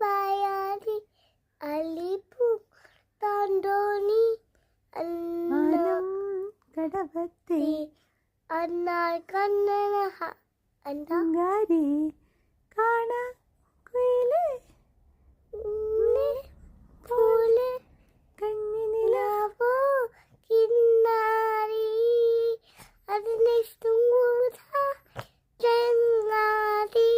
വായാടി അലിപ്പൂ താണ്ടോണി annum കടവത്തെ അന്നാൾ കണ്ണന അങ്കാരി കാണാ കുയിലേ പോലെ കണ്ണിനിലാവോ കിന്നാരി അതിനിഷ്ടം ചങ്ങാതി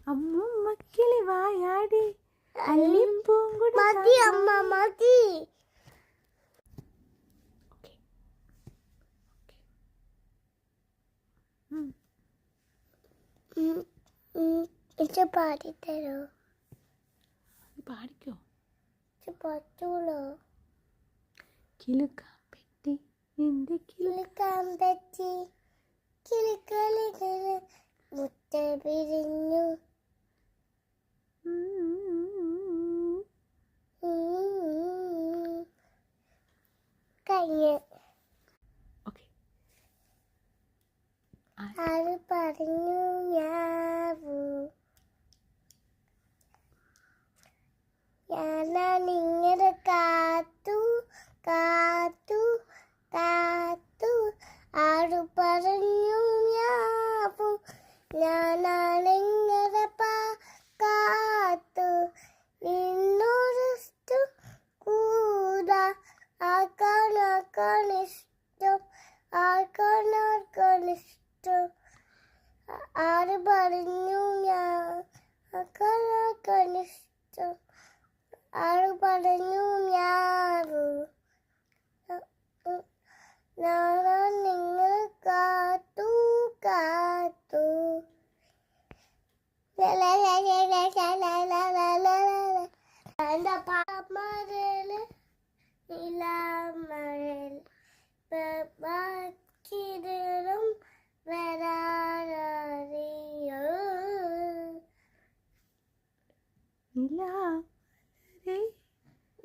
അമ്മുമ്മക്കിളി വായാടി അല്ലിപ്പൂങ്കുട മതി അമ്മ മതി. ഇത് പാടിത്തരോ? പാടിക്കോ? പറ്റൂലോ. കിലുക്കാൻ പറ്റി എന്റെ കിളിക്കാൻ പറ്റി കിളികളികൾ മുട്ട പിരിഞ്ഞു കഴിഞ്ഞ്. ആര് പറഞ്ഞു ഞാനിങ്ങനെ കാത്തു കാത്തു കാത്തു. ആര് പറഞ്ഞു ഞാനാണിങ്ങനെ കാത്തു. നിന്നോടിഷ്ടം കൂടാ ആർക്കാണിഷ്ടം ആർക്കാണിഷ്ടം. ആര് പറഞ്ഞു ആർക്കാണിഷ്ടം ആര് പറഞ്ഞു ഞാൻ നിങ്ങൾ കാത്തു കാത്തു. എൻ്റെ പാമരല് നിലാമരൽ കിരണം വരാറിയോ.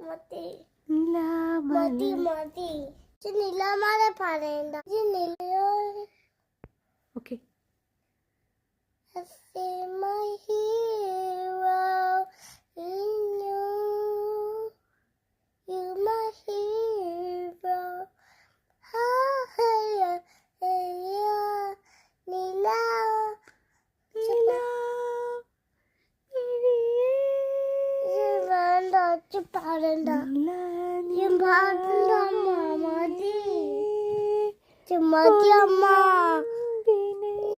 മതി മതി മതി. നിലാമര പറയണ്ട. Okay. My hero in you, you my hero. Nila പാടണ്ട മതി മതി അമ്മ.